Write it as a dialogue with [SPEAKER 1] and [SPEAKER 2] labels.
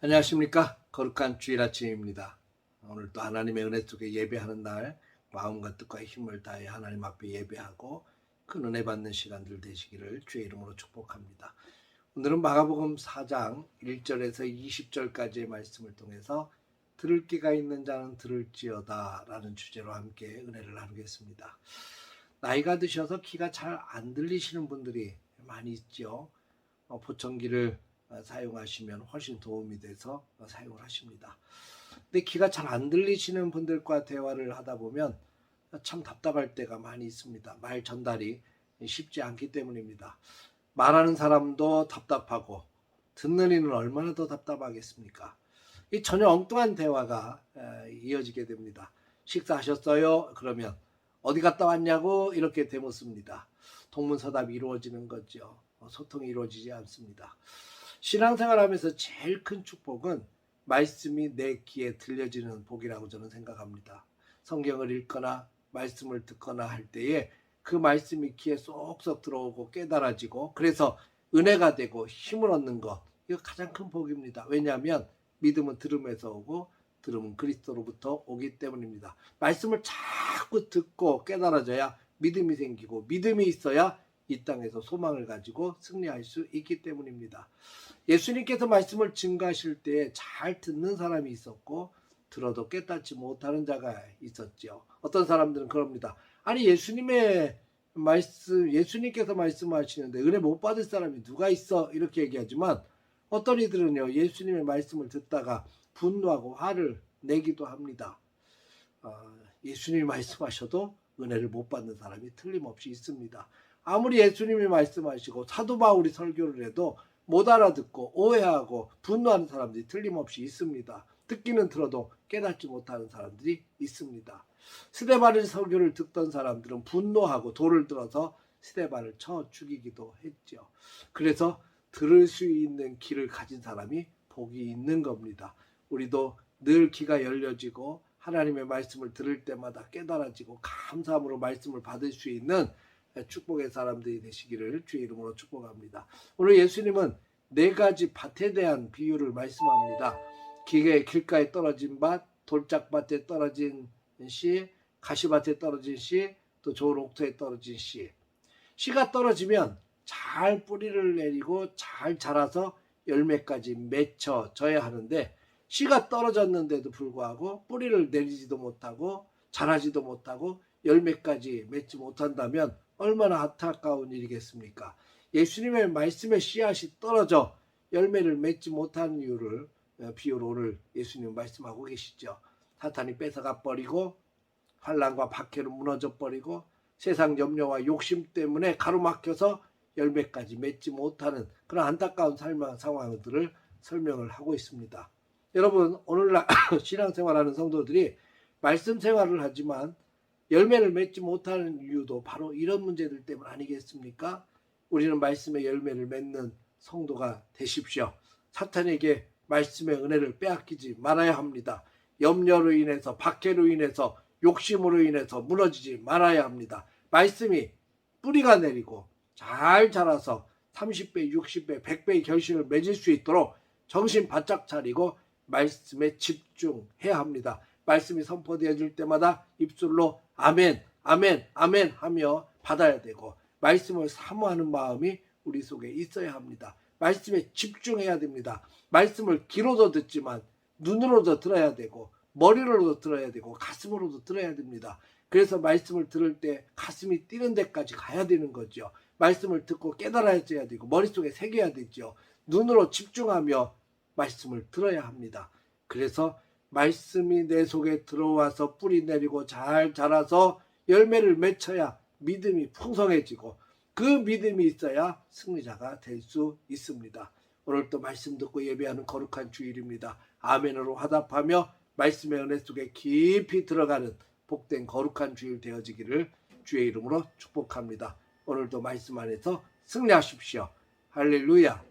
[SPEAKER 1] 안녕하십니까. 거룩한 주일 아침입니다. 오늘도 하나님의 은혜 속에 예배하는 날, 마음과 뜻과 힘을 다해 하나님 앞에 예배하고 큰 은혜 받는 시간들 되시기를 주의 이름으로 축복합니다. 오늘은 마가복음 4장 1절에서 20절까지의 말씀을 통해서 들을 귀가 있는 자는 들을지어다 라는 주제로 함께 은혜를 나누겠습니다. 나이가 드셔서 귀가 잘 안 들리시는 분들이 많이 있죠. 보청기를 사용하시면 훨씬 도움이 돼서 사용을 하십니다. 근데 귀가 잘 안 들리시는 분들과 대화를 하다 보면 참 답답할 때가 많이 있습니다. 말 전달이 쉽지 않기 때문입니다. 말하는 사람도 답답하고 듣는 이는 얼마나 더 답답하겠습니까? 이 전혀 엉뚱한 대화가 이어지게 됩니다. 식사하셨어요? 그러면 어디 갔다 왔냐고 이렇게 대묻습니다. 동문서답이 이루어지는 거죠. 소통이 이루어지지 않습니다. 신앙생활하면서 제일 큰 축복은 말씀이 내 귀에 들려지는 복이라고 저는 생각합니다. 성경을 읽거나 말씀을 듣거나 할 때에 그 말씀이 귀에 쏙쏙 들어오고 깨달아지고 그래서 은혜가 되고 힘을 얻는 것, 이거 가장 큰 복입니다. 왜냐하면 믿음은 들음에서 오고 들음은 그리스도로부터 오기 때문입니다. 말씀을 자꾸 듣고 깨달아져야 믿음이 생기고 믿음이 있어야 이 땅에서 소망을 가지고 승리할 수 있기 때문입니다. 예수님께서 말씀을 증거하실 때 잘 듣는 사람이 있었고 들어도 깨닫지 못하는 자가 있었죠. 어떤 사람들은 그럽니다. 아니 예수님께서 말씀하시는데 은혜 못 받을 사람이 누가 있어? 이렇게 얘기하지만 어떤 이들은요, 예수님의 말씀을 듣다가 분노하고 화를 내기도 합니다. 예수님이 말씀하셔도 은혜를 못 받는 사람이 틀림없이 있습니다. 아무리 예수님이 말씀하시고 사도 바울이 설교를 해도 못 알아듣고 오해하고 분노하는 사람들이 틀림없이 있습니다. 듣기는 들어도 깨닫지 못하는 사람들이 있습니다. 스데반의 설교를 듣던 사람들은 분노하고 돌을 들어서 스데반을 쳐 죽이기도 했죠. 그래서 들을 수 있는 귀를 가진 사람이 복이 있는 겁니다. 우리도 늘 귀가 열려지고 하나님의 말씀을 들을 때마다 깨달아지고 감사함으로 말씀을 받을 수 있는 축복의 사람들이 되시기를 주의 이름으로 축복합니다. 오늘 예수님은 4가지 밭에 대한 비유를 말씀합니다. 길가에 떨어진 밭, 돌짝밭에 떨어진 씨, 가시밭에 떨어진 씨, 또 좋은 옥토에 떨어진 씨. 씨가 떨어지면 잘 뿌리를 내리고 잘 자라서 열매까지 맺혀져야 하는데 씨가 떨어졌는데도 불구하고 뿌리를 내리지도 못하고 자라지도 못하고 열매까지 맺지 못한다면 얼마나 안타까운 일이겠습니까? 예수님의 말씀에 씨앗이 떨어져 열매를 맺지 못하는 이유를 비유로 오늘 예수님 말씀하고 계시죠. 사탄이 뺏어가 버리고 환난과 박해로 무너져 버리고 세상 염려와 욕심 때문에 가로막혀서 열매까지 맺지 못하는 그런 안타까운 상황들을 설명을 하고 있습니다. 여러분, 오늘날 신앙생활하는 성도들이 말씀 생활을 하지만 열매를 맺지 못하는 이유도 바로 이런 문제들 때문 아니겠습니까? 우리는 말씀의 열매를 맺는 성도가 되십시오. 사탄에게 말씀의 은혜를 빼앗기지 말아야 합니다. 염려로 인해서, 박해로 인해서, 욕심으로 인해서 무너지지 말아야 합니다. 말씀이 뿌리가 내리고 잘 자라서 30배, 60배, 100배의 결실을 맺을 수 있도록 정신 바짝 차리고 말씀에 집중해야 합니다. 말씀이 선포되어질 때마다 입술로 아멘, 아멘, 아멘 하며 받아야 되고 말씀을 사모하는 마음이 우리 속에 있어야 합니다. 말씀에 집중해야 됩니다. 말씀을 귀로도 듣지만 눈으로도 들어야 되고 머리로도 들어야 되고 가슴으로도 들어야 됩니다. 그래서 말씀을 들을 때 가슴이 뛰는 데까지 가야 되는 거죠. 말씀을 듣고 깨달아야 되고 머릿속에 새겨야 되죠. 눈으로 집중하며 말씀을 들어야 합니다. 그래서 말씀이 내 속에 들어와서 뿌리 내리고 잘 자라서 열매를 맺혀야 믿음이 풍성해지고 그 믿음이 있어야 승리자가 될 수 있습니다. 오늘 또 말씀 듣고 예배하는 거룩한 주일입니다. 아멘으로 화답하며 말씀의 은혜 속에 깊이 들어가는 복된 거룩한 주일 되어지기를 주의 이름으로 축복합니다. 오늘도 말씀 안에서 승리하십시오. 할렐루야.